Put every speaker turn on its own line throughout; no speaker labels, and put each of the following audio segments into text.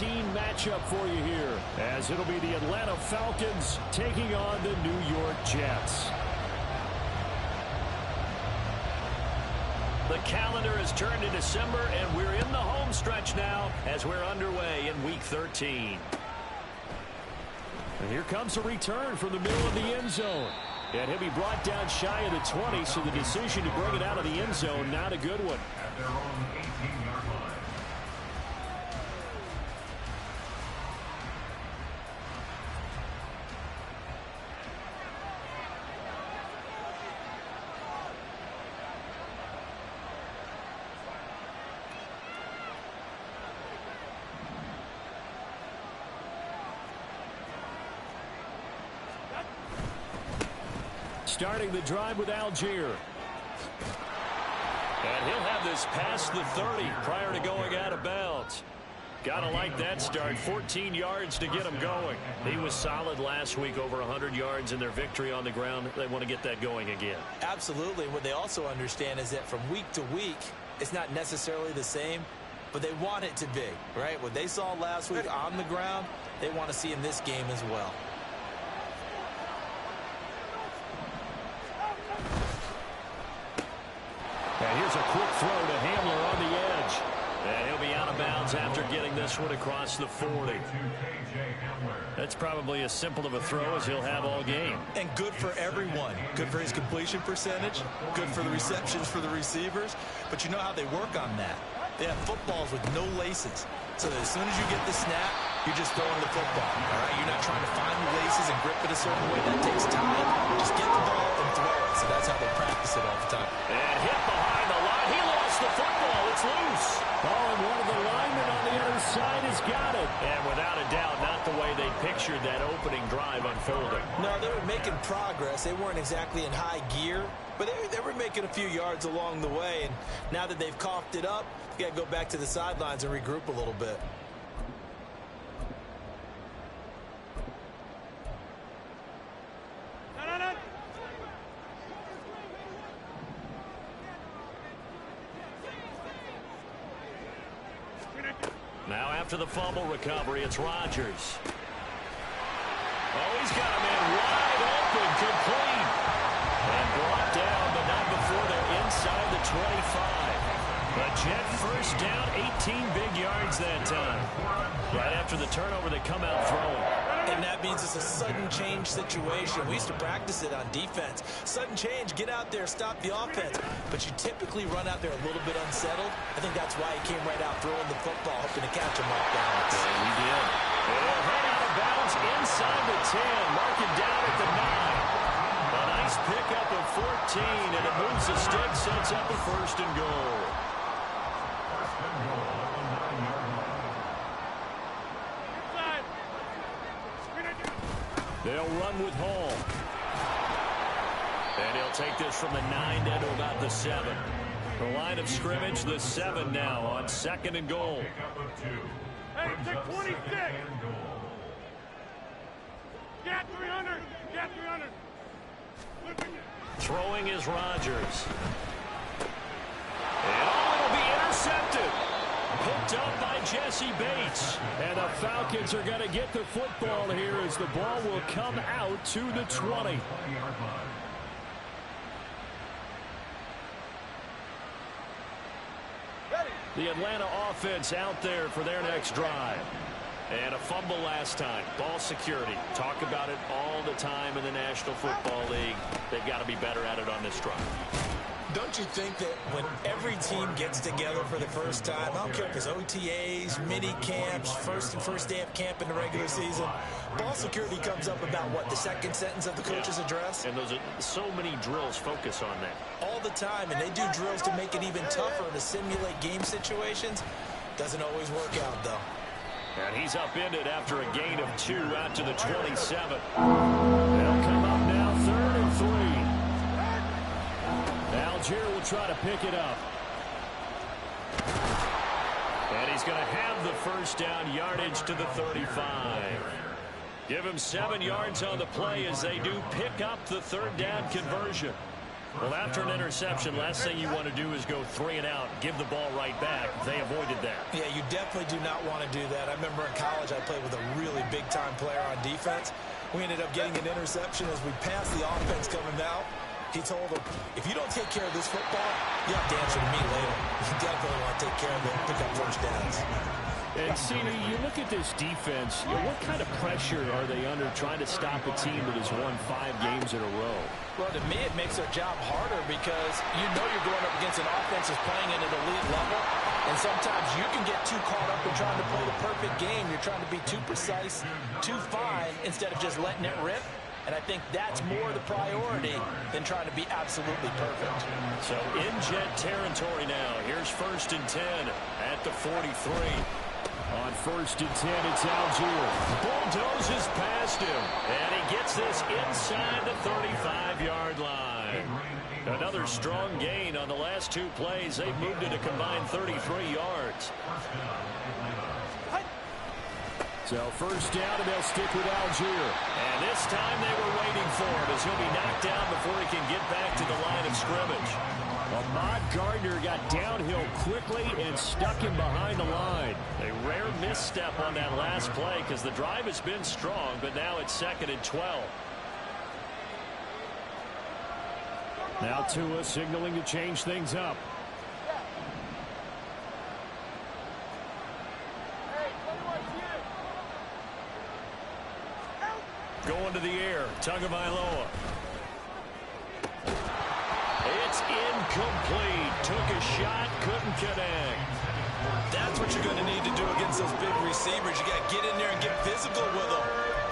team matchup for you here, as it'll be the Atlanta Falcons taking on the New York Jets. The calendar has turned to December, and we're in the home stretch now as we're underway in Week 13. And here comes a return from the middle of the end zone. And he'll be brought down shy of the 20, so the decision to bring it out of the end zone, not a good one.
At their own 18-yard line.
Starting the drive with Algier. And he'll have this past the 30 prior to going out of bounds. Gotta like that start. 14 yards to get him going. He was solid last week, over 100 yards in their victory on the ground. They want to get that going again.
Absolutely. What they also understand is that from week to week, it's not necessarily the same, but they want it to be, right? What they saw last week on the ground, they want to see in this game as well.
And here's a quick throw to Hamler on the edge. And he'll be out of bounds after getting this one across the 40. That's probably as simple of a throw as he'll have all game.
And good for everyone. Good for his completion percentage. Good for the receptions for the receivers. But you know how they work on that. They have footballs with no laces. So that as soon as you get the snap, you're just throwing the football. All right? You're not trying to find the laces and grip it a certain way. That takes time. Just get the ball and throw it. So that's how they practice it all the time.
And hit behind the line. He lost the football. It's loose. Oh, and one of the linemen on the other side has got it. And without a doubt, not the way they pictured that opening drive unfolding.
No, they were making progress. They weren't exactly in high gear, but they were making a few yards along the way. And now that they've coughed it up, you got to go back to the sidelines and regroup a little bit.
Now after the fumble recovery, it's Rodgers. Oh, he's got a man wide open, complete. And brought down, but not before they're inside the 25. A Jet first down, 18 big yards that time. Right after the turnover, they come out throwing.
And that means it's a sudden change situation. We used to practice it on defense. Sudden change, get out there, stop the offense. But you typically run out there a little bit unsettled. I think that's why he came right out throwing the football, hoping to catch him off balance.
Yeah, he did. They'll head out of bounds inside the 10, mark it down at the 9. A nice pickup of 14, and it moves the stick, sets up a first and goal. They'll run with Hall. And he'll take this from the 9 down to about the 7. The line of scrimmage, the 7 now on 2nd and goal.
Hey, take 26. Get 300. Get 300.
Throwing is Rodgers. And it'll be intercepted. Picked up by Jesse Bates. And the Falcons are going to get the football here as the ball will come out to the 20. The Atlanta offense out there for their next drive. And a fumble last time. Ball security. Talk about it all the time in the National Football League. They've got to be better at it on this drive.
Don't you think that when every team gets together for the first time, I don't care if it's OTAs, mini camps, first day of camp in the regular season, ball security comes up about what, the second sentence of the coach's address?
And those are so many drills focus on that.
All the time, and they do drills to make it even tougher to simulate game situations. Doesn't always work out, though.
And he's upended after a gain of 2 out to the 27. They'll come up now 3rd and 3. Algier will try to pick it up. And he's going to have the first down, yardage to the 35. Give him 7 yards on the play as they do pick up the 3rd down conversion. Well, after an interception, last thing you want to do is go 3 and out, give the ball right back. They avoided that.
Yeah, you definitely do not want to do that. I remember in college I played with a really big-time player on defense. We ended up getting an interception as we passed the offense coming out. He told him, if you don't take care of this football, you have to answer to me later. You definitely want to take care of it and pick up first downs.
And, Cena, you look at this defense, what kind of pressure are they under trying to stop a team that has won 5 games in a row?
Well, to me, it makes their job harder because you know you're going up against an offense that's playing at an elite level, and sometimes you can get too caught up in trying to play the perfect game. You're trying to be too precise, too fine, instead of just letting it rip. And I think that's more the priority than trying to be absolutely perfect.
So in Jet territory now. Here's 1st and 10 at the 43. On 1st and 10, it's Algier. Bulldozes past him. And he gets this inside the 35-yard line. Another strong gain on the last 2 plays. They've moved it a combined 33 yards. So 1st down, and they'll stick with Algier. And this time they were waiting for him as he'll be knocked down before he can get back to the line of scrimmage. Ahmad Gardner got downhill quickly and stuck him behind the line. A rare misstep on that last play because the drive has been strong, but now it's 2nd and 12. Now Tua signaling to change things up. Going to the air, Tagovailoa. It's incomplete. Took a shot, couldn't connect.
That's what you're going to need to do against those big receivers. You got to get in there and get physical with them.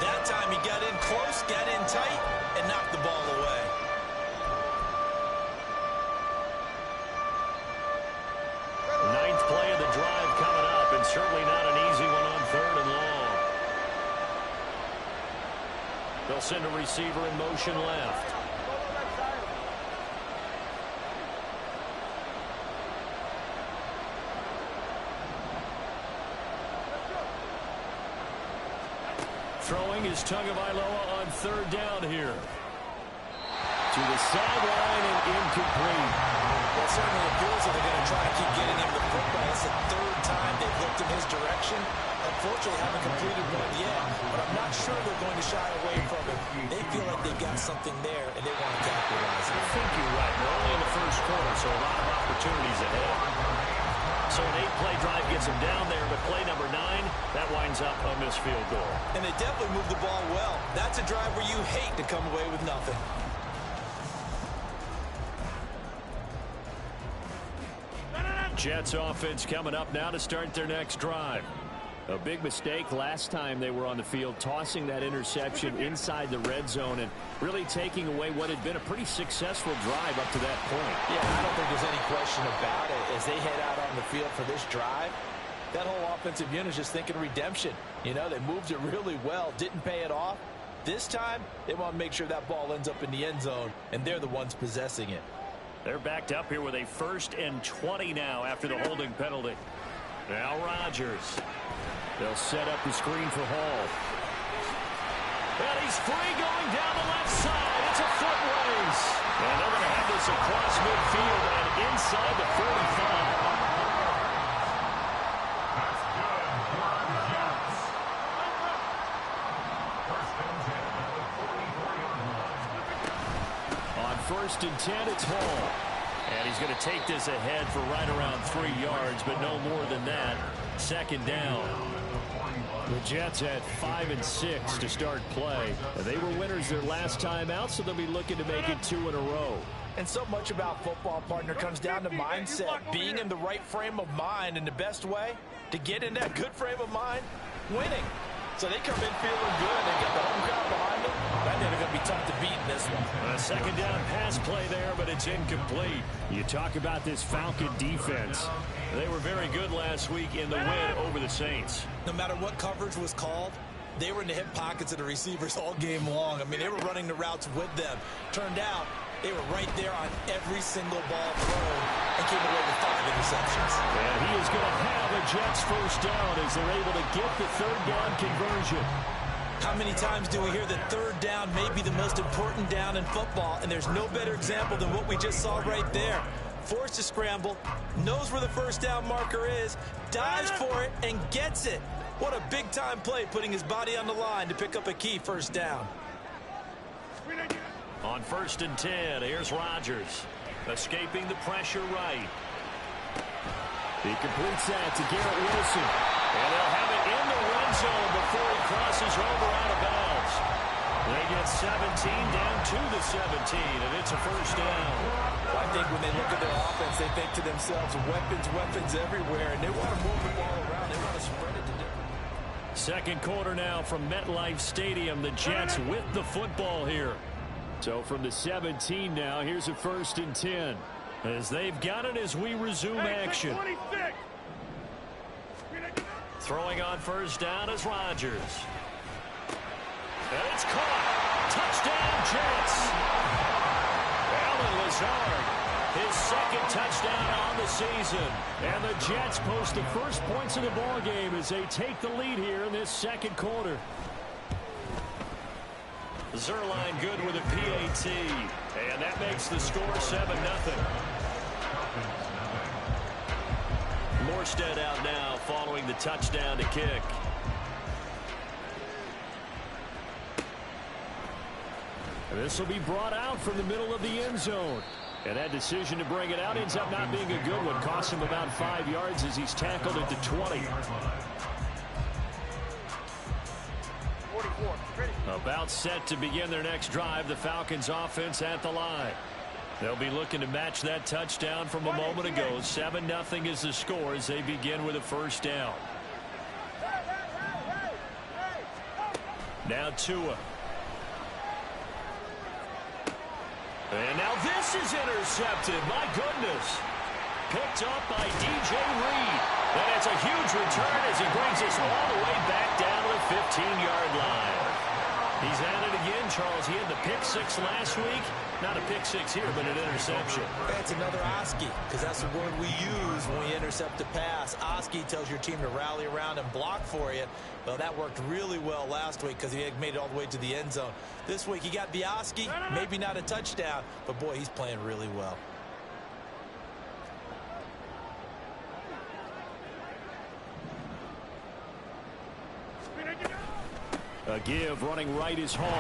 That time he got in close, got in tight, and knocked the ball away.
Ninth play of the drive coming up, and certainly not an easy one on 3rd and long. They'll send a receiver in motion left. Throwing is Tagovailoa on 3rd down here. To the sideline and incomplete.
Well, certainly appears that they're going to try to keep getting him the football. It's the 3rd time they've looked in his direction. Unfortunately, haven't completed one yet, but I'm not sure they're going to shy away from it. They feel like they've got something there, and they want to capitalize it.
I think you're right. We're only in the 1st quarter, so a lot of opportunities ahead. So an 8-play drive gets them down there, but play number 9, that winds up a missed field goal.
And they definitely moved the ball well. That's a drive where you hate to come away with nothing.
Jets offense coming up now to start their next drive. A big mistake last time they were on the field, tossing that interception inside the red zone and really taking away what had been a pretty successful drive up to that point.
Yeah, I don't think there's any question about it. As they head out on the field for this drive, that whole offensive unit is just thinking redemption. You know, they moved it really well, didn't pay it off. This time, they want to make sure that ball ends up in the end zone, and they're the ones possessing it.
They're backed up here with a 1st and 20 now after the holding penalty. Now Rodgers. They'll set up the screen for Hall. And he's free going down the left side. It's a foot race. And they're going to have this across midfield and inside the 45. On 1st and 10, it's Hall. And he's going to take this ahead for right around 3 yards, but no more than that. 2nd down. The Jets had 5 and 6 to start play. They were winners their last time out, so they'll be looking to make it 2 in a row.
And so much about football, partner, comes down to mindset. Being in the right frame of mind, and the best way to get in that good frame of mind, winning. So they come in feeling good. They got the home crowd behind them. I think they're going to be tough to beat in this one.
A 2nd down pass play there, but it's incomplete. You talk about this Falcon defense. They were very good last week in the win over the Saints.
No matter what coverage was called, they were in the hip pockets of the receivers all game long. I mean, they were running the routes with them. Turned out they were right there on every single ball thrown and came away with 5 interceptions.
And he is going to have a Jets 1st down as they're able to get the 3rd down conversion.
How many times do we hear that third down may be the most important down in football, and there's no better example than what we just saw right there. Forced to scramble, knows where the first down marker is, dives for it, and gets it. What a big-time play, putting his body on the line to pick up a key first down.
On 1st and 10, here's Rodgers. Escaping the pressure right. He completes that to Garrett Wilson. And they'll have it in the red zone before he crosses over out of bounds. They get 17 down to the 17, and it's a first down.
I think when they look at their offense, they think to themselves, weapons everywhere, and they want to move the ball around. They want to spread it to different.
Second quarter now from MetLife Stadium. The Jets with the football here. So from the 17 now, here's a 1st and 10. As they've got it as we resume action. Throwing on first down is Rodgers. And it's caught. Touchdown, Jets. Allen Lazard, his second touchdown on the season. And the Jets post the first points of the ball game as they take the lead here in this second quarter. Zerline good with a PAT. And that makes the score 7-0. Morstead out now following the touchdown to kick. This will be brought out from the middle of the end zone. And that decision to bring it out ends up not being a good one. Costs him about 5 yards as he's tackled at the 20. About set to begin their next drive. The Falcons offense at the line. They'll be looking to match that touchdown from a moment ago. 7-0 is the score as they begin with a first down. Now Tua. And now this is intercepted. My goodness. Picked up by DJ Reed. And it's a huge return as he brings us all the way back down to the 15-yard line. He's at it again, Charles. He had the pick six last week. Not a pick six here, but an interception.
That's another Oski, because that's the word we use when we intercept a pass. Oski tells your team to rally around and block for you. Well, that worked really well last week because he had made it all the way to the end zone. This week he got the Oski, maybe not a touchdown, but boy, he's playing really well.
A give running right is Hall.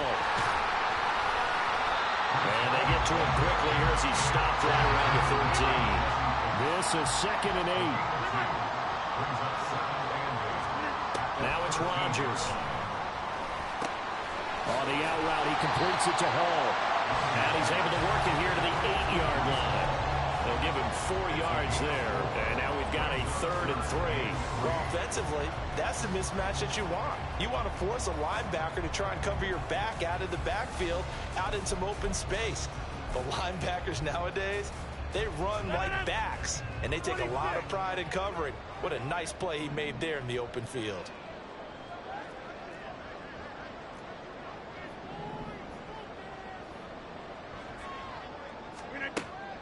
And they get to him quickly here as he stopped right around the 13. This is 2nd and 8. Now it's Rodgers. On the out route, he completes it to Hall. And he's able to work it here to the 8-yard line. They'll give him 4 yards there. And now we've got a 3rd and 3.
Well, offensively, that's the mismatch that you want. You want to force a linebacker to try and cover your back out of the backfield, out in some open space. The linebackers nowadays, they run like backs, and they take a lot of pride in covering. What a nice play he made there in the open field.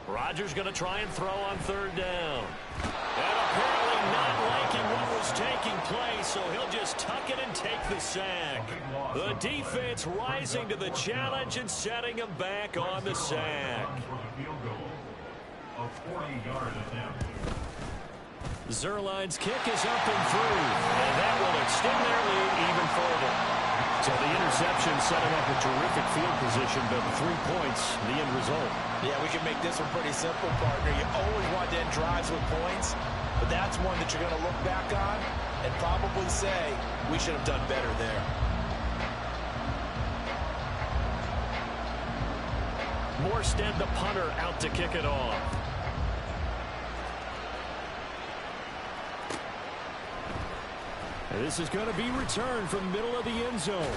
Rodgers going to try and throw on 3rd down. And apparently not liking what was taking place, so he'll just tuck it and take the sack. The defense rising to the challenge and setting him back on the sack. Zerline's kick is up and through, and that will extend their lead even further. So the interception setting up a terrific field position, but 3 points, the end result.
Yeah, we can make this one pretty simple, partner. You always want to end drives with points, but that's one that you're going to look back on and probably say, we should have done better there.
Morstead, the punter, out to kick it off. And this is going to be returned from the middle of the end zone.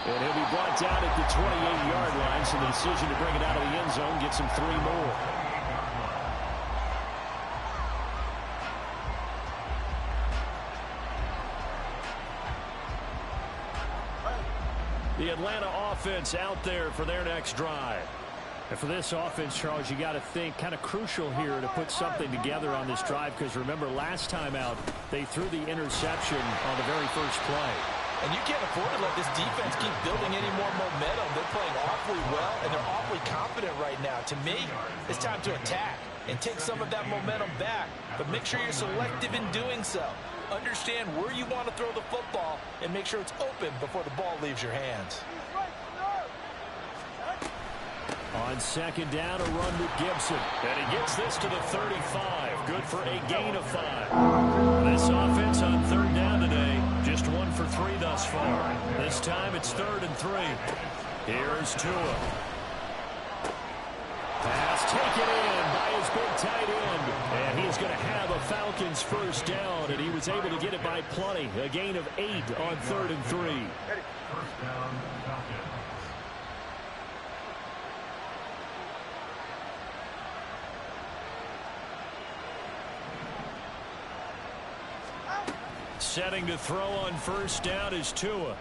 And he'll be brought down at the 28-yard line, so the decision to bring it out of the end zone gets him 3 more. The Atlanta offense out there for their next drive. And for this offense, Charles, you got to think kind of crucial here to put something together on this drive, because remember last time out they threw the interception on the very first play.
And you can't afford to let this defense keep building any more momentum. They're playing awfully well, and they're awfully confident right now. To me, it's time to attack and take some of that momentum back. But make sure you're selective in doing so. Understand where you want to throw the football and make sure it's open before the ball leaves your hands.
On second down, a run with Gibson. And he gets this to the 35. Good for a gain of 5. This offense on third down today, just 1 for 3 thus far. This time it's 3rd and 3. Here's Tua. Pass taken in by his big tight end. And he's going to have a Falcons first down, and he was able to get it by plenty. A gain of 8 on 3rd and 3.
First down, Falcons.
Setting to throw on first down is Tua.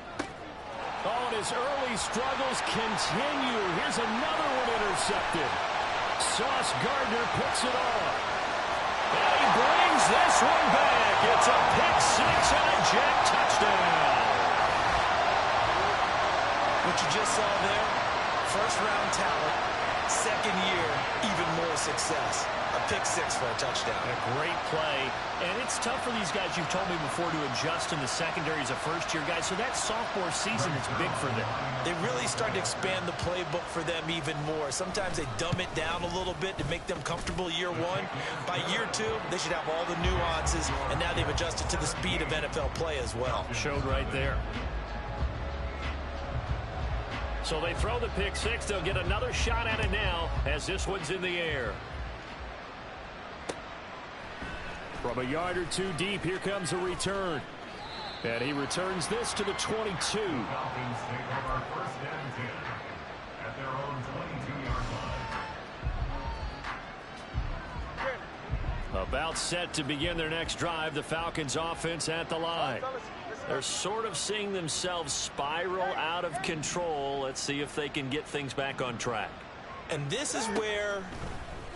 Oh, and his early struggles continue. Here's another one intercepted. Sauce Gardner picks it off. And he brings this one back. It's a pick 6 and a jet touchdown.
What you just saw there, first-round talent, second year, even more success. A pick 6 for a touchdown.
A great play. And it's tough for these guys, you've told me before, to adjust in the secondary as a first-year guy. So that sophomore season is big for them.
They really start to expand the playbook for them even more. Sometimes they dumb it down a little bit to make them comfortable year 1. By year 2, they should have all the nuances, and now they've adjusted to the speed of NFL play as well.
Showed right there. So they throw the pick 6. They'll get another shot at it now as this one's in the air. From a yard or 2 deep, here comes a return. And he returns this to the 22.
Falcons take over first and 10 at their own 22-yard line.
About set to begin their next drive, the Falcons offense at the line. They're sort of seeing themselves spiral out of control. Let's see if they can get things back on track.
And this is where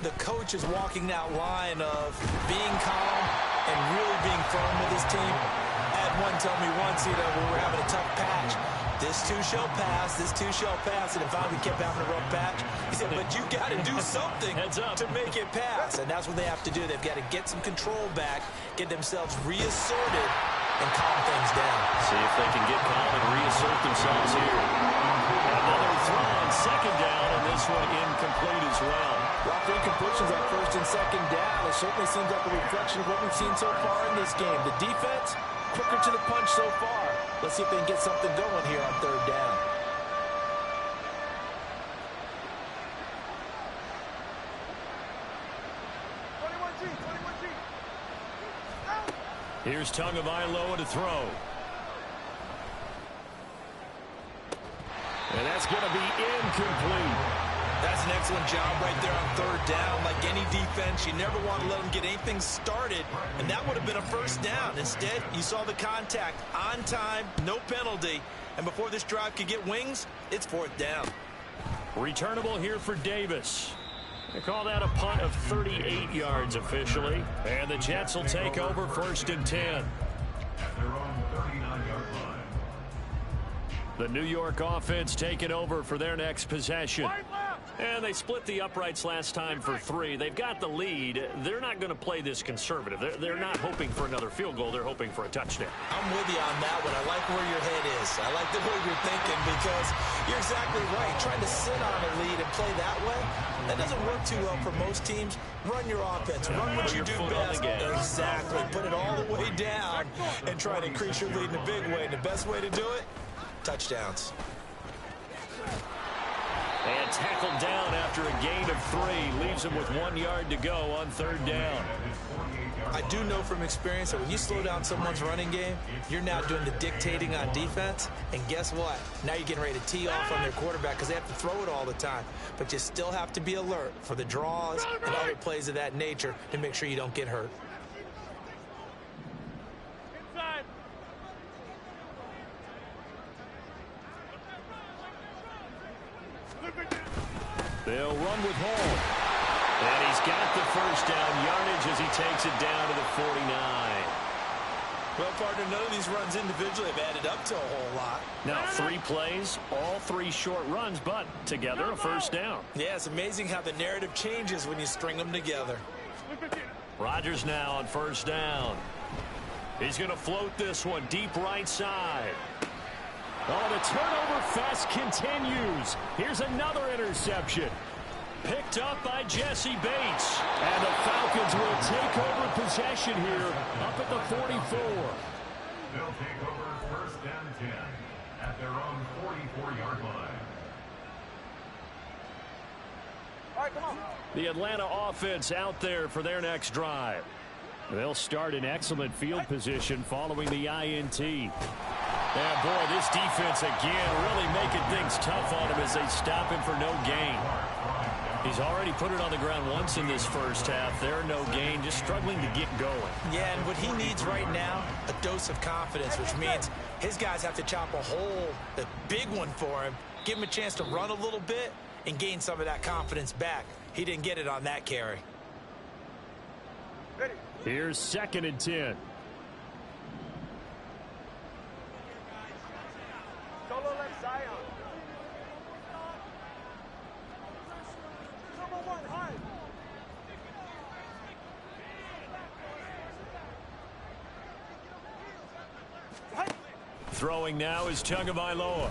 the coach is walking that line of being calm and really being firm with his team. I had one tell me once, when we're having a tough patch, this too shall pass, this too shall pass, and if we kept having a rough patch, he said, but you got to do something to make it pass. And that's what they have to do. They've got to get some control back, get themselves reasserted, and calm things down.
See if they can get calm and reassert themselves here. Another throw on second down, and this one incomplete as well.
Rough incompletions on first and second down. It certainly seems like a reflection of what we've seen so far in this game. The defense, quicker to the punch so far. Let's see if they can get something going here on third down.
Here's Tagovailoa to throw. And that's going to be incomplete.
That's an excellent job right there on third down. Like any defense, you never want to let them get anything started, and that would have been a first down. Instead, you saw the contact on time, no penalty, and before this drive could get wings, it's fourth down.
Returnable here for Davis. They call that a punt of 38 yards officially, and the Jets will take over first and 10.
At their own 39-yard line.
The New York offense taking over for their next possession. And they split the uprights last time for 3. They've got the lead. They're not going to play this conservative. They're not hoping for another field goal. They're hoping for a touchdown.
I'm with you on that one. I like where your head is. I like the way you're thinking because you're exactly right. Trying to sit on a lead and play that way, that doesn't work too well for most teams. Run your offense. Run what you do best. Exactly. Put it all the way down and try to increase your lead in a big way. And the best way to do it, touchdowns.
And tackled down after a gain of 3. Leaves him with 1 yard to go on third down.
I do know from experience that when you slow down someone's running game, you're now doing the dictating on defense. And guess what? Now you're getting ready to tee off on their quarterback because they have to throw it all the time. But you still have to be alert for the draws and other plays of that nature to make sure you don't get hurt.
Inside.
They'll run with Hall. And he's got the first down yardage as he takes it down to the 49.
Well, partner, none of these runs individually have added up to a whole lot.
Now 3 plays, all 3 short runs, but together a first down.
Yeah, it's amazing how the narrative changes when you string them together.
Rodgers now on first down. He's going to float this one deep right side. Oh, the turnover fest continues. Here's another interception. Picked up by Jesse Bates. And the Falcons will take over possession here up at the 44.
They'll take over first and 10 at their own 44-yard line.
All right, come on.
The Atlanta offense out there for their next drive. They'll start in excellent field position following the INT. And boy, this defense again really making things tough on him as they stop him for no gain. He's already put it on the ground once in this first half. There, no gain, just struggling to get going.
Yeah, and what he needs right now, a dose of confidence, which means his guys have to chop a hole, a big one for him, give him a chance to run a little bit and gain some of that confidence back. He didn't get it on that carry.
Here's 2nd and 10.
Solo left Zion. Number 1, high.
Throwing now is Tagovailoa.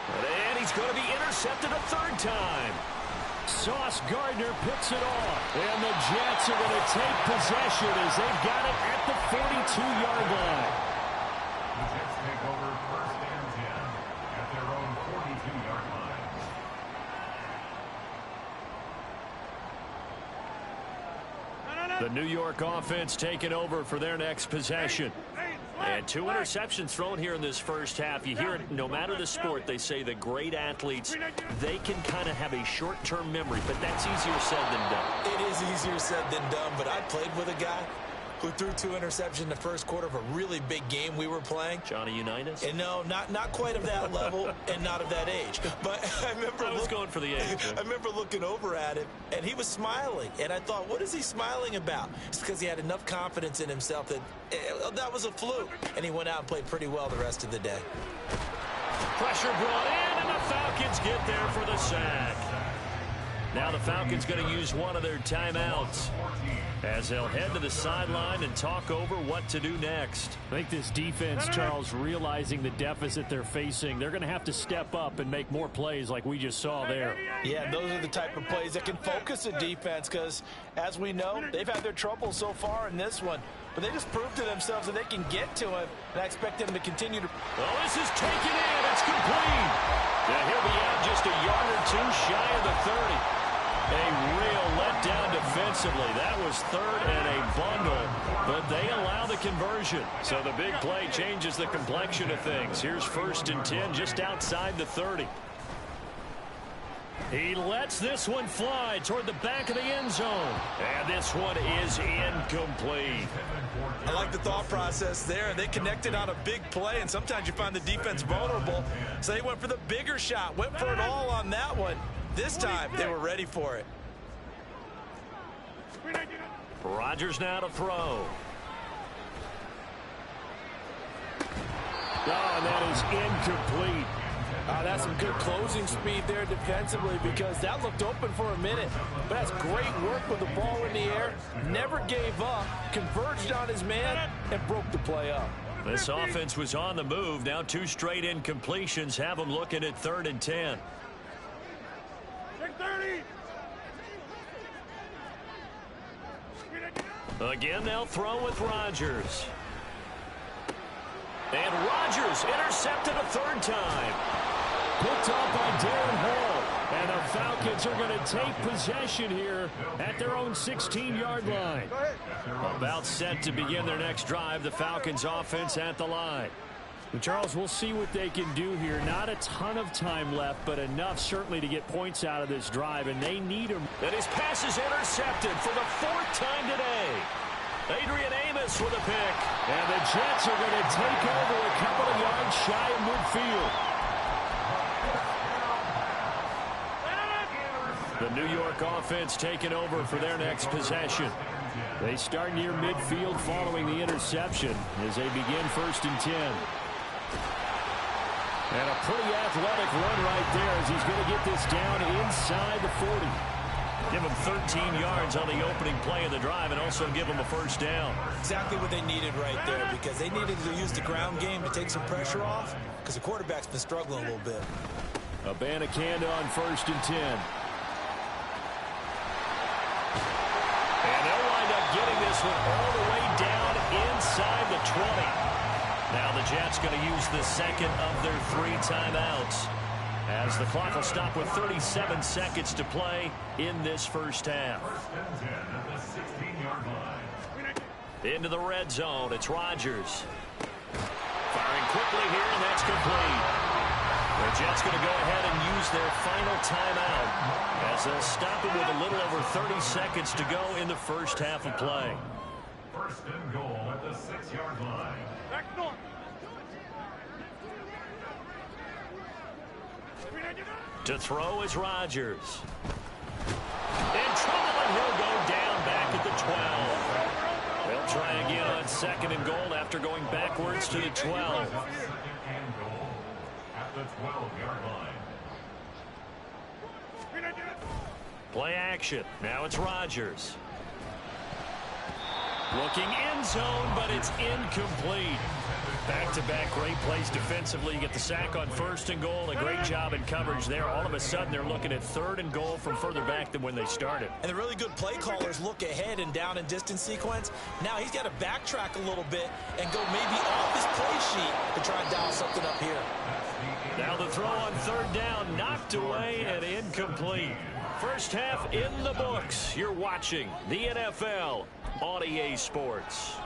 And he's going to be intercepted a 3rd time. Sauce Gardner picks it off. And the Jets are going to take possession as they've got it at the 42-yard line.
The Jets take over first and 10 at their own 42-yard line.
The New York offense taking over for their next possession. And 2 interceptions thrown here in this first half. You hear it, no matter the sport, they say the great athletes, they can kind of have a short-term memory, but that's easier said than done.
It is easier said than done, but I played with a guy who threw 2 interceptions in the first quarter of a really big game we were playing.
Johnny Unitas?
And no, not quite of that level and not of that age. But I remember
I was going for the age.
I remember looking over at him, and he was smiling. And I thought, what is he smiling about? It's because he had enough confidence in himself that that was a fluke. And he went out and played pretty well the rest of the day.
Pressure brought in, and the Falcons get there for the sack. Now the Falcons going to use one of their timeouts as they'll head to the sideline and talk over what to do next. I think this defense, Charles, realizing the deficit they're facing, they're going to have to step up and make more plays like we just saw there.
Yeah, those are the type of plays that can focus a defense because, as we know, they've had their trouble so far in this one. But they just proved to themselves that they can get to him, and I expect them to continue to.
Well, this is taken in. It's complete. Yeah, he'll be out just a yard or 2 shy of the 30. A real letdown defensively. That was 3rd and a bundle, but they allow the conversion. So the big play changes the complexion of things. Here's 1st and 10 just outside the 30. He lets this one fly toward the back of the end zone. And this one is incomplete.
I like the thought process there. They connected on a big play, and sometimes you find the defense vulnerable. So they went for the bigger shot, went for it all on that one. This time, they were ready for it.
Rodgers now to throw. Oh, and that is incomplete.
That's some good closing speed there defensively because that looked open for a minute. But that's great work with the ball in the air. Never gave up, converged on his man, and broke the play up.
This offense was on the move. Now 2 straight incompletions have them looking at 3rd and 10. Again, they'll throw with Rodgers. And Rodgers intercepted a 3rd time. Picked off by Darren Hall. And the Falcons are going to take possession here at their own 16-yard line. About set to begin their next drive. The Falcons offense at the line.
Charles, we'll see what they can do here. Not a ton of time left, but enough certainly to get points out of this drive, and they need them.
And his pass is intercepted for the 4th time today. Adrian Amos with a pick.
And the Jets are going to take over a couple of yards shy of midfield.
The New York offense taking over for their next possession. They start near midfield following the interception as they begin 1st and 10. And a pretty athletic run right there as he's going to get this down inside the 40. Give him 13 yards on the opening play of the drive and also give him a 1st down.
Exactly what they needed right there, because they needed to use the ground game to take some pressure off, because the quarterback's been struggling a little bit.
Abanikanda on 1st and 10. And they'll wind up getting this one all the way down inside the 20. Now the Jets going to use the second of their 3 timeouts, as the clock will stop with 37 seconds to play in this 1st half.
1st and 10 at the 16-yard line.
Into the red zone, it's Rodgers. Firing quickly here, and that's complete. The Jets going to go ahead and use their final timeout, as they'll stop it with a little over 30 seconds to go in the 1st half of play.
1st and goal at the 6-yard line.
Back north.
To throw is Rodgers. In trouble, and he'll go down back at the 12. They'll try again on 2nd and goal after going backwards to the 12.
2nd and goal at the 12-yard line.
Play action. Now it's Rodgers. Looking end zone, but it's incomplete. Back-to-back great plays defensively. You get the sack on 1st and goal. A great job in coverage there. All of a sudden, they're looking at 3rd and goal from further back than when they started.
And the really good play callers look ahead and down and distance sequence. Now he's got to backtrack a little bit and go maybe off his play sheet to try and dial something up here.
Now the throw on 3rd down, knocked away and incomplete. 1st half in the books. You're watching the NFL on EA Sports.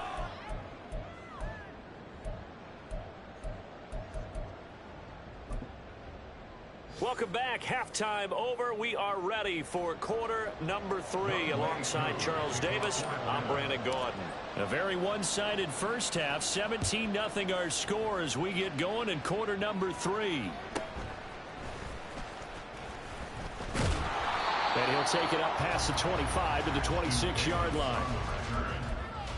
Welcome back. Halftime over. We are ready for quarter number 3. Alongside Charles Davis, I'm Brandon Gaudin. A very one-sided 1st half. 17-0 our score as we get going in quarter number 3. And he'll take it up past the 25 to the 26-yard line.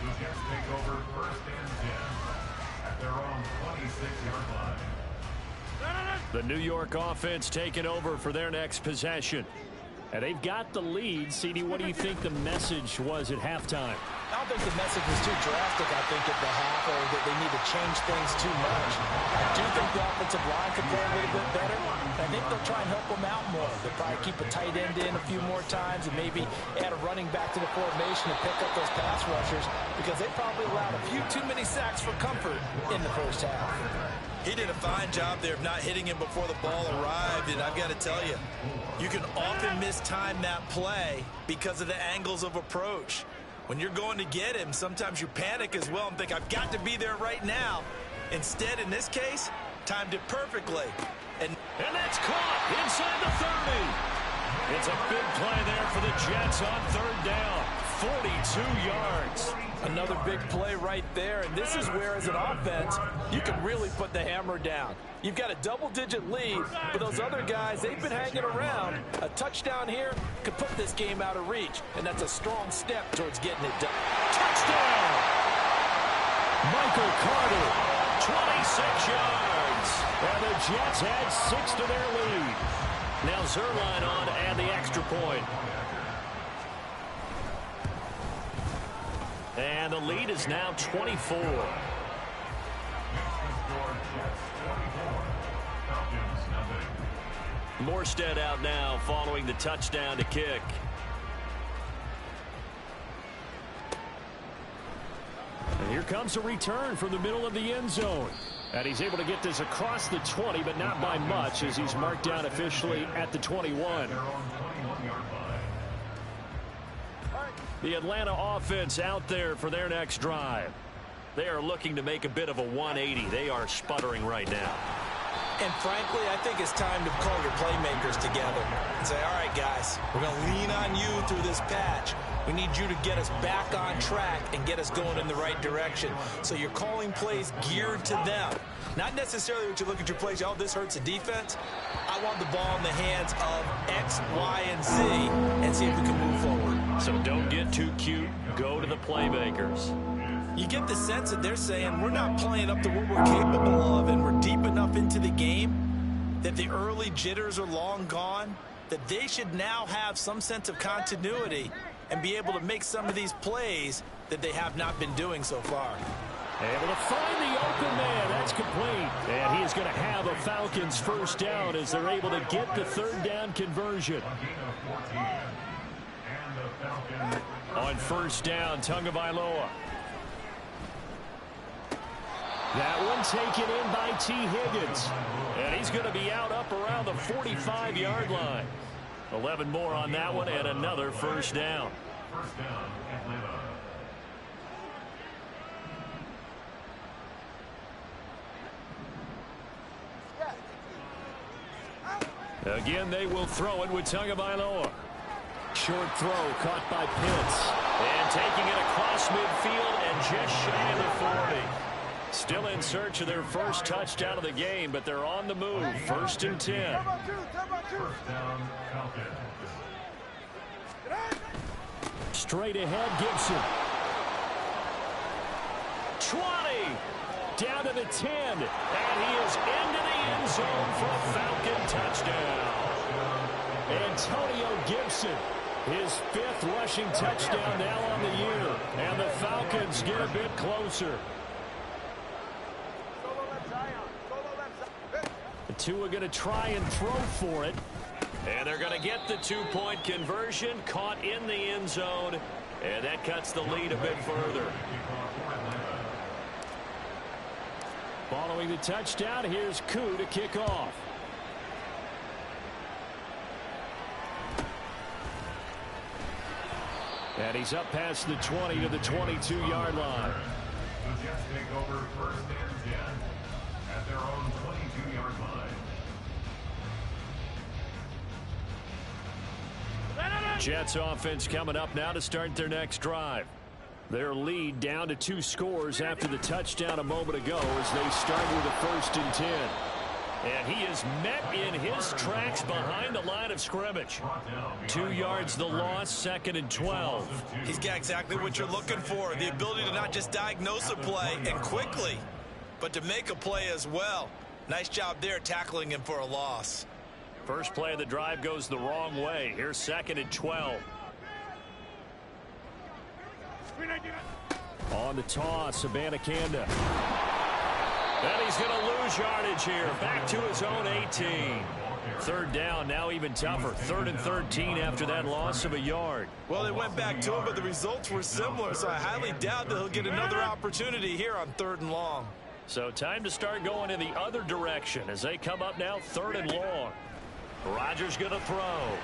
The Jets take over 1st and 10 at their own 26-yard line.
The New York offense taking over for their next possession. And they've got the lead. CD, what do you think the message was at halftime?
I don't think the message was too drastic, I think, at the half, or that they need to change things too much. I do think the offensive line could play a little bit better. I think they'll try and help them out more. They'll probably keep a tight end in a few more times and maybe add a running back to the formation to pick up those pass rushers, because they probably allowed a few too many sacks for comfort in the 1st half.
He did a fine job there of not hitting him before the ball arrived, and I've got to tell you, you can often mistime that play because of the angles of approach. When you're going to get him, sometimes you panic as well and think, I've got to be there right now. Instead, in this case, timed it perfectly.
And that's caught inside the 30. It's a big play there for the Jets on 3rd down. 42 yards.
Another big play right there, and this is where, as an offense, you can really put the hammer down. You've got a double-digit lead, but those other guys, they've been hanging around. A touchdown here could put this game out of reach, and that's a strong step towards getting it done.
Touchdown! Michael Carter, 26 yards. And the Jets add 6 to their lead. Now Zerline on to add the extra point. And the lead is now 24. Morstead out now following the touchdown to kick. And here comes a return from the middle of the end zone. And he's able to get this across the 20, but not by much, as he's marked down officially at the 21. The Atlanta offense out there for their next drive. They are looking to make a bit of a 180. They are sputtering right now.
And frankly, I think it's time to call your playmakers together and say, all right, guys, we're going to lean on you through this patch. We need you to get us back on track and get us going in the right direction. So you're calling plays geared to them. Not necessarily what you look at your plays, oh, this hurts the defense. I want the ball in the hands of X, Y, and Z and see if we can move forward.
So don't get too cute. Go to the playmakers.
You get the sense that they're saying we're not playing up to what we're capable of, and we're deep enough into the game that the early jitters are long gone, that they should now have some sense of continuity and be able to make some of these plays that they have not been doing so far.
Able to find the open man. That's complete. And he is going to have a Falcons first down as they're able to get the third down conversion. On first down, Tagovailoa. That one taken in by T. Higgins. And he's going to be out up around the 45-yard line. 11 more on that one and another first down.
First down, Atlanta.
Again, they will throw it with Tagovailoa. Short throw caught by Pitts. And taking it across midfield and just shy of the 40. Still in search of their first touchdown of the game, but they're on the move. First and 10.
First down, Falcons.
Straight ahead, Gibson. 20. Down to the 10. And he is into the end zone for a Falcon touchdown. Antonio Gibson, his 5th rushing touchdown now on the year. And the Falcons get a bit closer. The two are going to try and throw for it. And they're going to get the 2-point conversion, caught in the end zone. And that cuts the lead a bit further. Following the touchdown, here's Koo to kick off. And he's up past the 20 to the 22-yard line.
The Jets take over first and 10 at their own 22-yard line.
Jets offense coming up now to start their next drive. Their lead down to 2 scores after the touchdown a moment ago as they start with a first and 10. And he is met in his tracks behind the line of scrimmage. 2 yards the loss, 2nd and 12.
He's got exactly what you're looking for, the ability to not just diagnose a play and quickly, but to make a play as well. Nice job there tackling him for a loss.
First play of the drive goes the wrong way. Here's 2nd and 12. On the toss, Abanikanda. And he's going to lose yardage here. Back to his own 18. Third down, now even tougher. 3rd and 13 after that loss of a yard.
Well, they went back to him, but the results were similar, so I highly doubt that he'll get another opportunity here on 3rd and long.
So time to start going in the other direction as they come up now 3rd and long. Rodgers going to throw.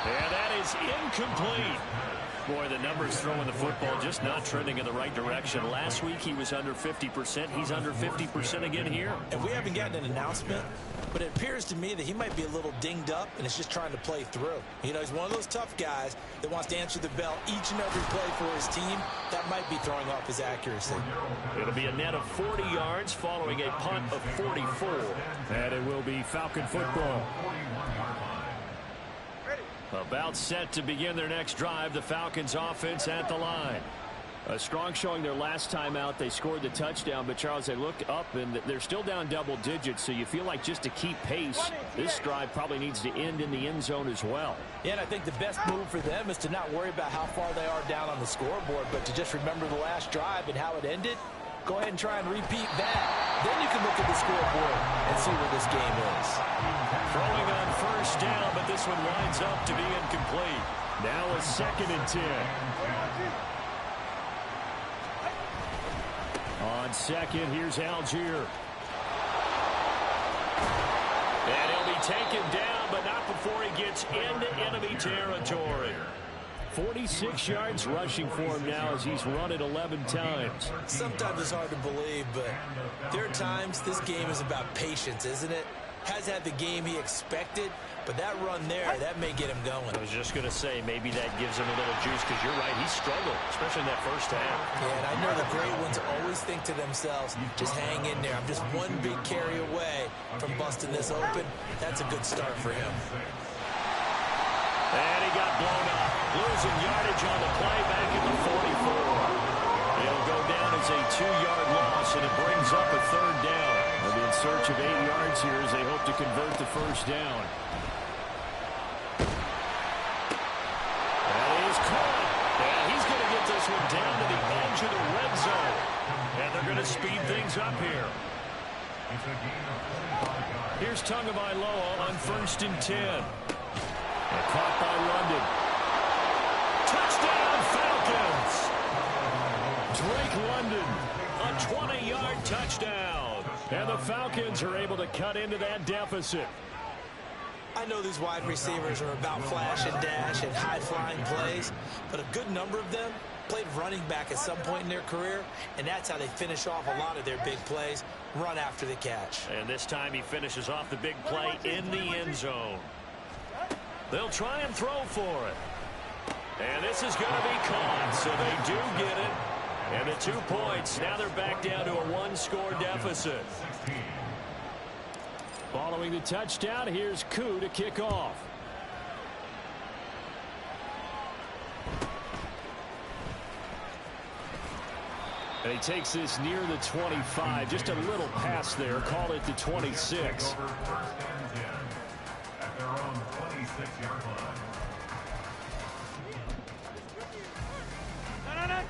And that is incomplete. Boy, the numbers throwing the football just not trending in the right direction. Last week he was under 50%. He's under 50% again here.
And we haven't gotten an announcement, but it appears to me that he might be a little dinged up and is just trying to play through. You know, he's one of those tough guys that wants to answer the bell each and every play for his team. That might be throwing off his accuracy.
It'll be a net of 40 yards following a punt of 44. And it will be Falcon football. About set to begin their next drive. The Falcons offense at the line. A strong showing their last time out. They scored the touchdown, but Charles, they looked up and they're still down double digits, so you feel like just to keep pace, this drive probably needs to end in the end zone as well.
Yeah, and I think the best move for them is to not worry about how far they are down on the scoreboard, but to just remember the last drive and how it ended. Go ahead and try and repeat that. Then you can look at the scoreboard and see where this game is.
Throwing on first down, but this one winds up to be incomplete. Now a 2nd and 10. On second, here's Algier. And he'll be taken down, but not before he gets into enemy territory. 46 yards rushing for him now as he's run it 11 times.
Sometimes it's hard to believe, but there are times this game is about patience, isn't it? Has had the game he expected, but that run there, that may get him going.
I was just going to say, maybe that gives him a little juice, because you're right, he struggled, especially in that first half.
Yeah, and I know the great ones always think to themselves, just hang in there. I'm just one big carry away from busting this open. That's a good start for him.
And he got blown up. Losing yardage on the play back at the 44. It'll go down as a 2-yard loss, and it brings up a 3rd down. They'll be in search of 8 yards here as they hope to convert the 1st down. That is caught. And he's going to get this one down to the edge of the red zone. And they're going to speed things up here. Here's Tagovailoa on 1st and 10. And caught by London. Touchdown, Falcons! Drake London, a 20-yard touchdown. And the Falcons are able to cut into that deficit.
I know these wide receivers are about flash and dash and high-flying plays, but a good number of them played running back at some point in their career, and that's how they finish off a lot of their big plays, run after the catch.
And this time he finishes off the big play in the end zone. They'll try and throw for it. And this is going to be caught, so they do get it. And the 2 points, now they're back down to a 1-score deficit. Following the touchdown, here's Koo to kick off. And he takes this near the 25. Just a little pass there. Call it the 26.
At their own 26-yard line.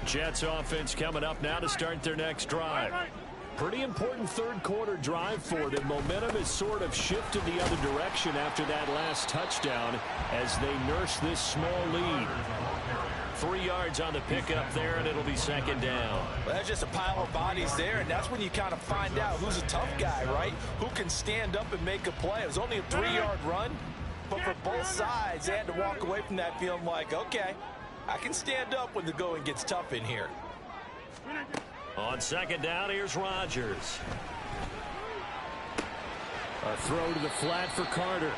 Jets offense coming up now to start their next drive. Pretty important 3rd quarter drive for them. Momentum has sort of shifted the other direction after that last touchdown as they nurse this small lead. 3 yards on the pickup there, and it'll be 2nd down.
Well, that's just a pile of bodies there, and that's when you kind of find out who's a tough guy, right? Who can stand up and make a play. It was only a 3-yard run, but for both sides, they had to walk away from that feeling like, okay, I can stand up when the going gets tough in here.
On 2nd down, here's Rodgers. A throw to the flat for Carter.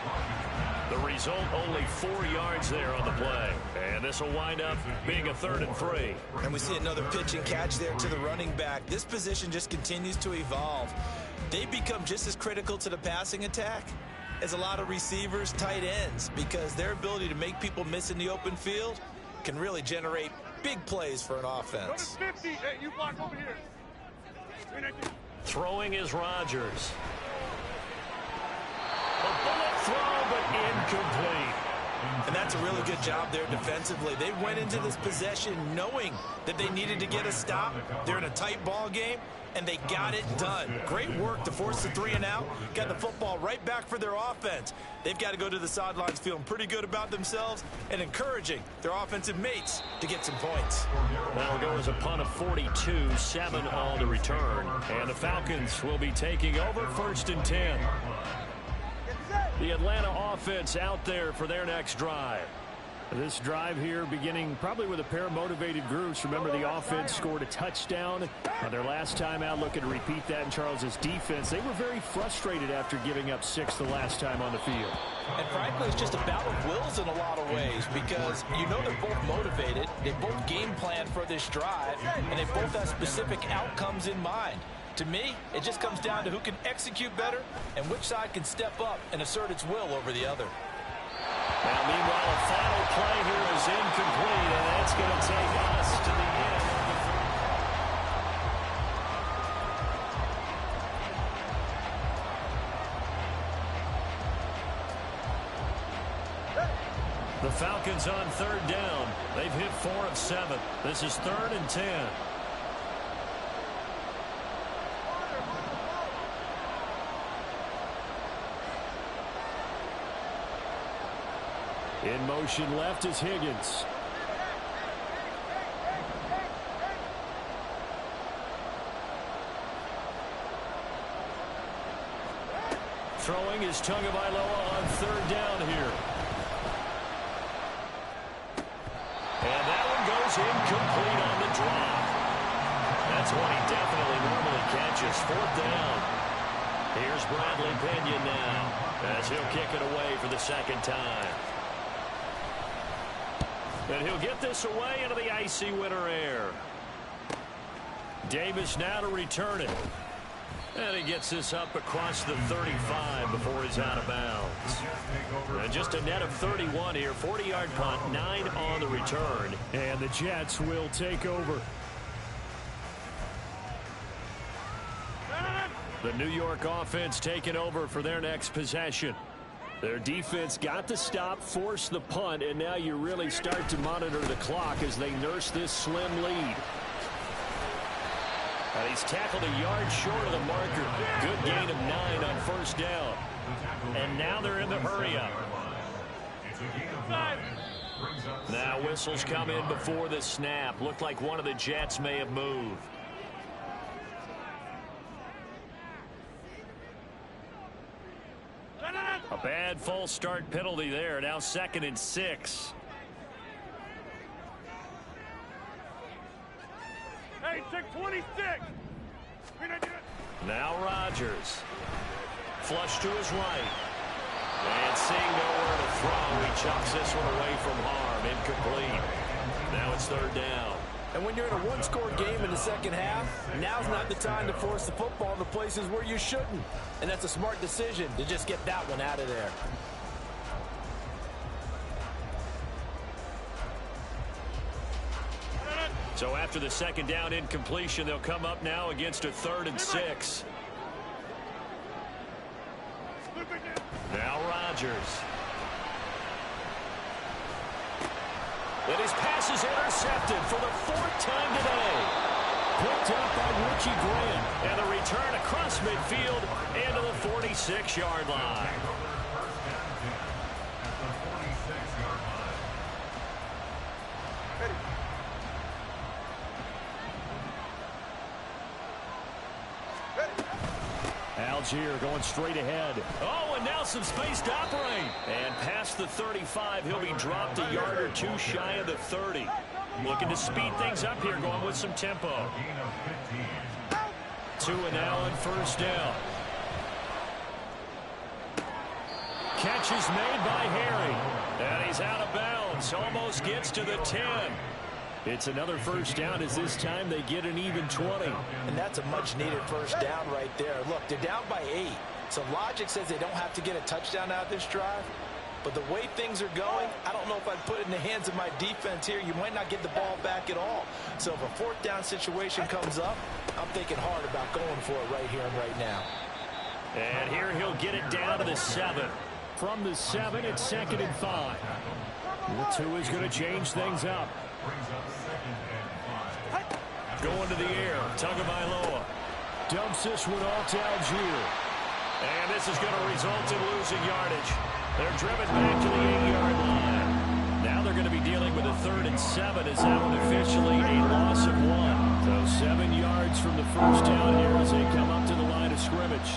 The result, only 4 yards there on the play. And this will wind up being a 3rd and 3.
And we see another pitch and catch there to the running back. This position just continues to evolve. They become just as critical to the passing attack as a lot of receivers, tight ends, because their ability to make people miss in the open field can really generate big plays for an offense.
Hey, you block over here.
Throwing is Rodgers. A bullet throw, but incomplete.
And that's a really good job there defensively. They went into this possession knowing that they needed to get a stop. They're in a tight ball game, and they got it done. Great work to force the 3 and out. Got the football right back for their offense. They've got to go to the sidelines feeling pretty good about themselves and encouraging their offensive mates to get some points.
That'll go as a punt of 42, 7 all to return. And the Falcons will be taking over 1st and 10. The Atlanta offense out there for their next drive. This drive here beginning probably with a pair of motivated groups. Remember, the offense scored a touchdown on their last time out. Looking to repeat that in Charles's defense. They were very frustrated after giving up 6 the last time on the field.
And frankly, it's just a battle of wills in a lot of ways because you know they're both motivated. They both game plan for this drive, and they both have specific outcomes in mind. To me, it just comes down to who can execute better and which side can step up and assert its will over the other.
Now, meanwhile, a final play here is incomplete, and that's going to take us to the end. The Falcons on 3rd down. They've hit 4 of 7. This is 3rd and 10. In motion left is Higgins. Throwing is Tagovailoa on 3rd down here. And that one goes incomplete on the drop. That's one he definitely normally catches. 4th down. Here's Bradley Pinion now as he'll kick it away for the 2nd time. And he'll get this away into the icy winter air. Davis now to return it. And he gets this up across the 35 before he's out of bounds. And just a net of 31 here. 40-yard punt, 9 on the return.
And the Jets will take over.
The New York offense taking over for their next possession. Their defense got the stop, forced the punt, and now you really start to monitor the clock as they nurse this slim lead. And he's tackled a yard short of the marker. Good gain of 9 on first down. And now they're in the hurry-up. Now whistles come in before the snap. Looked like one of the Jets may have moved. A bad false start penalty there. Now 2nd and 6.
Hey, check 26.
Now Rodgers. Flush to his right. And seeing nowhere to throw, he chucks this one away from harm. Incomplete. Now it's 3rd down.
And when you're in a one-score game in the second half, now's not the time to force the football in the places where you shouldn't. And that's a smart decision to just get that one out of there.
So after the 2nd down incompletion, they'll come up now against a 3rd and 6. Now Rodgers. And his pass is intercepted for the 4th time today. Picked up by Richie Graham. And the return across midfield into the 46-yard line. Algier going straight ahead. Oh, and now some space to operate. And past the 35, he'll be dropped a yard or 2 shy of the 30. Looking to speed things up here, going with some tempo. 2 and now on first down. Catch is made by Harry. And he's out of bounds. Almost gets to the 10. It's another first down as this time they get an even 20.
And that's a much-needed first down right there. Look, they're down by 8. So logic says they don't have to get a touchdown out of this drive. But the way things are going, I don't know if I'd put it in the hands of my defense here. You might not get the ball back at all. So if a 4th down situation comes up, I'm thinking hard about going for it right here and right now.
And here he'll get it down to the 7.
From the 7, it's 2nd and 5. The 2 is going to change things up.
Going to the air, Tagovailoa.
Dumps this one off to Algier.
And this is going to result in losing yardage. They're driven back to the 8-yard line. Now they're going to be dealing with a 3rd and 7 as that one officially a loss of 1.
So 7 yards from the first down here as they come up to the line of scrimmage.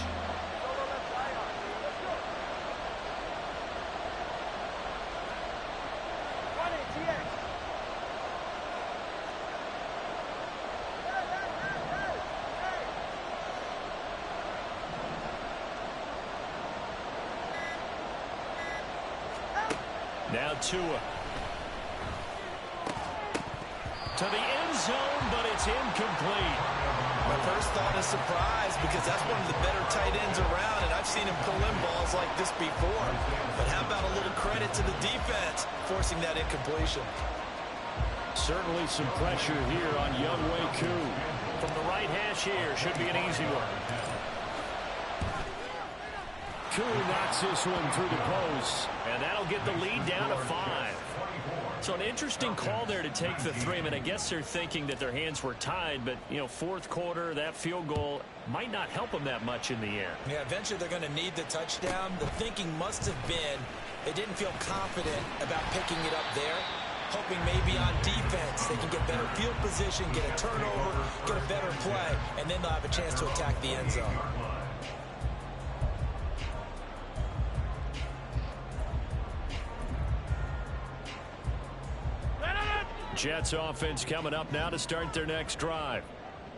Now Tua. To the end zone, but it's incomplete.
My first thought is surprise because that's one of the better tight ends around, and I've seen him pull in balls like this before. But how about a little credit to the defense forcing that incompletion?
Certainly some pressure here on Younghoe Koo.
From the right hash here, should be an easy one.
Koo knocks this one through the post.
And that'll get the lead down to 5. So an interesting call there to take the 3. I mean, I guess they're thinking that their hands were tied, but, you know, 4th quarter, that field goal might not help them that much in the air.
Yeah, eventually they're going to need the touchdown. The thinking must have been they didn't feel confident about picking it up there, hoping maybe on defense they can get better field position, get a turnover, get a better play, and then they'll have a chance to attack the end zone.
Jets offense coming up now to start their next drive.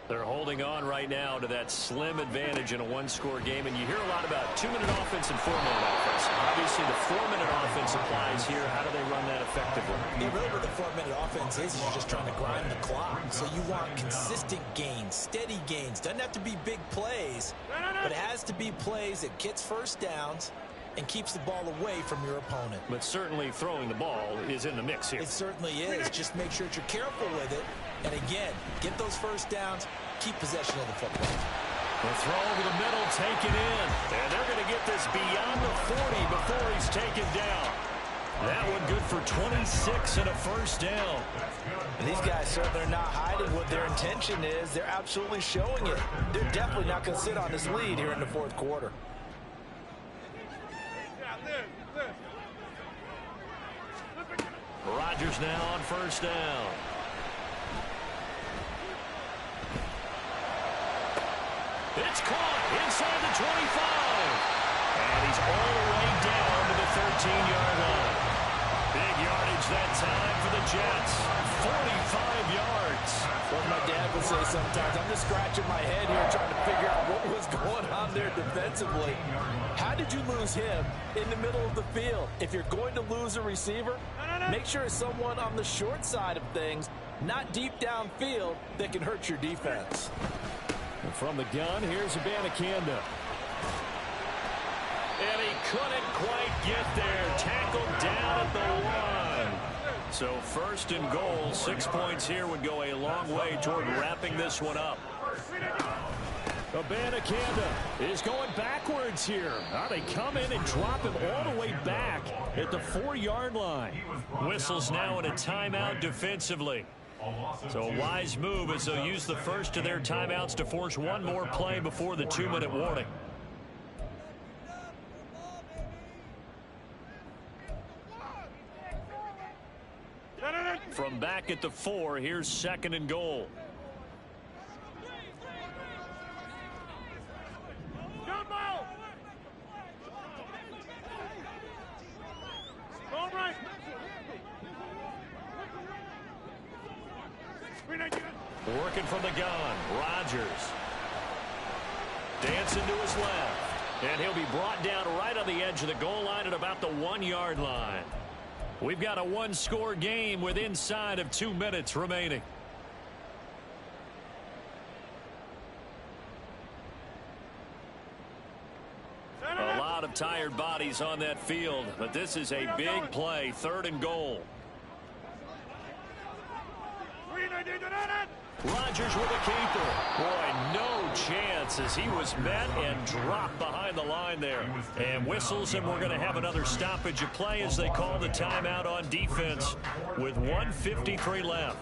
They're holding on right now to that slim advantage in a one-score game, and you hear a lot about 2-minute offense and 4-minute offense. Obviously, the 4-minute offense applies here. How do they run that effectively?
Yeah, really what the 4-minute offense is you're just trying to grind the clock. So you want consistent gains, steady gains. Doesn't have to be big plays, but it has to be plays that gets first downs and keeps the ball away from your opponent.
But certainly throwing the ball is in the mix here.
It certainly is. Just make sure that you're careful with it. And again, get those first downs, keep possession of the football.
The throw over the middle, taken in. And they're going to get this beyond the 40 before he's taken down. That one good for 26 and a first down.
And these guys certainly are not hiding what their intention is. They're absolutely showing it. They're definitely not going to sit on this lead here in the fourth quarter.
Rodgers now on first down. It's caught inside the 25. And he's all the way down to the 13-yard line. Big yardage that time for the Jets. 45 yards.
What my dad would say sometimes, I'm just scratching my head here trying to figure out what was going on there defensively. How did you lose him in the middle of the field? If you're going to lose a receiver, make sure it's someone on the short side of things, not deep downfield, that can hurt your defense.
And from the gun, here's Abanikanda. And he couldn't quite get there. Tackled down at the 1. So first and goal, 6 points here would go a long way toward wrapping this one up. Abanikanda is going backwards here. Now they come in and drop him all the way back at the 4-yard line. Whistles now in a timeout defensively. So a wise move as they'll use the first of their timeouts to force one more play before the 2-minute warning. From back at the 4, here's second and goal. Working from the gun, Rodgers. Dancing to his left. And he'll be brought down right on the edge of the goal line at about the 1-yard line. We've got a one-score game with inside of 2 minutes remaining. A lot of tired bodies on that field, but this is a big play, third and goal. Rodgers with a keeper. Boy, no chance as he was met and dropped behind the line there. And whistles, and we're going to have another stoppage of play as they call the timeout on defense with 1:53 left.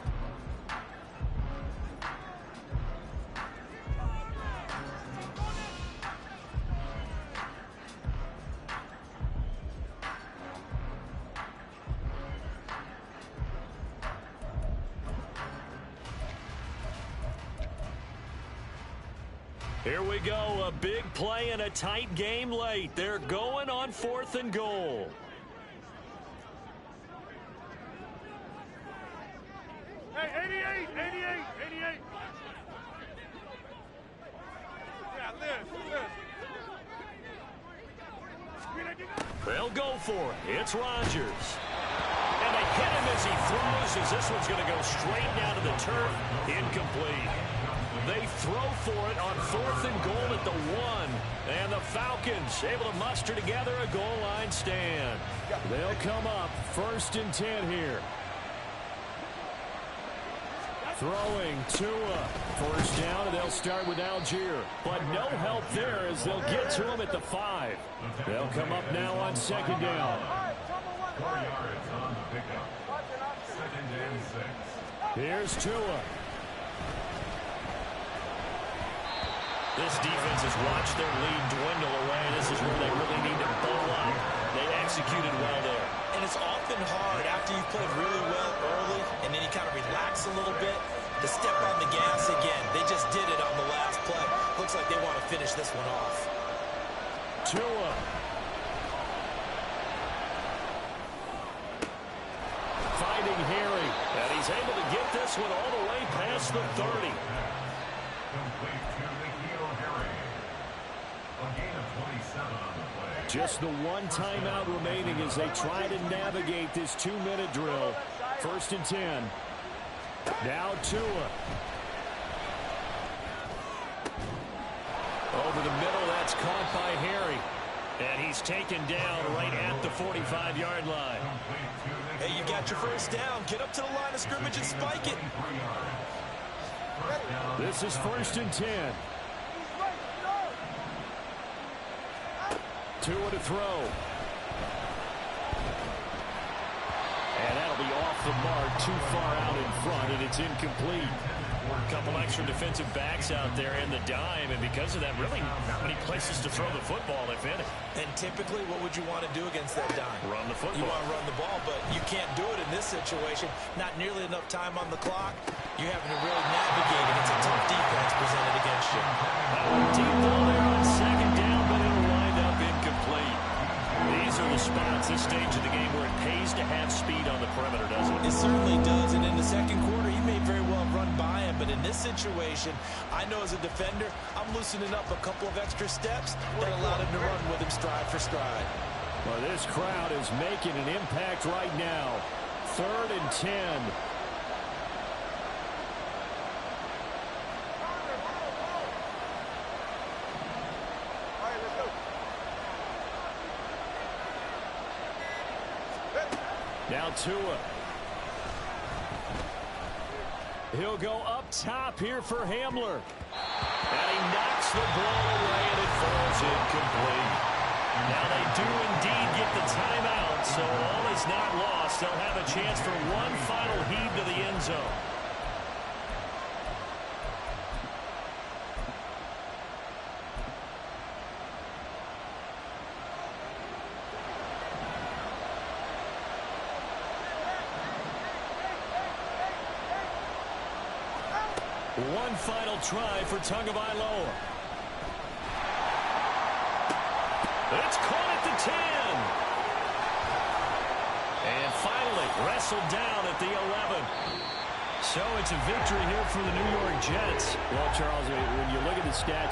Here we go, a big play and a tight game late. They're going on fourth and goal.
Hey, 88. Yeah,
They'll go for it. It's Rodgers. And they hit him as he throws, as this one's going to go straight down to the turf. Incomplete. They throw for it on fourth and goal at the 1. And the Falcons able to muster together a goal line stand. They'll come up first and 10 here. Throwing Tua. First down, and they'll start with Algier. But no help there as they'll get to him at the 5. They'll come up now on second down.
4 yards on the pickup. Second and 6.
Here's Tua. This defense has watched their lead dwindle away. This is where they really need to bow up. They executed well there.
And it's often hard after you've played really well early and then you kind of relax a little bit to step on the gas again. They just did it on the last play. Looks like they want to finish this one off.
Tua. Finding Harry. And he's able to get this one all the way past the 30. Just the one timeout remaining as they try to navigate this 2-minute drill. 1st and 10. Now Tua. Over the middle, that's caught by Harry. And he's taken down right at the 45-yard line.
Hey, you got your first down. Get up to the line of scrimmage and spike it.
This is 1st and 10. Tua to throw. And that'll be off the mark, too far out in front, and it's incomplete. A couple extra defensive backs out there in the dime, and because of that, really not many places to throw the football, if any.
And typically, what would you want to do against that dime?
Run the football.
You want to run the ball, but you can't do it in this situation. Not nearly enough time on the clock. You're having to really navigate against a tough defense presented against you.
Deep ball there on 2nd down, but it'll wind up incomplete. These are the spots, this stage of the game, where it pays to have speed on the perimeter, doesn't it?
It certainly does, and in the second quarter, he may very well run by him, but in this situation, I know as a defender, I'm loosening up a couple of extra steps that allowed him to run with him stride for stride.
Well, this crowd is making an impact right now. 3rd and 10. Now Tua. He'll go up top here for Hamler. And he knocks the ball away, and it falls incomplete. Now they do indeed get the timeout, so all is not lost. They'll have a chance for one final heave to the end zone. One final try for Tagovailoa. It's caught at the 10. And finally wrestled down at the 11. So it's a victory here for the New York Jets. Well, Charles, when you look at the stats,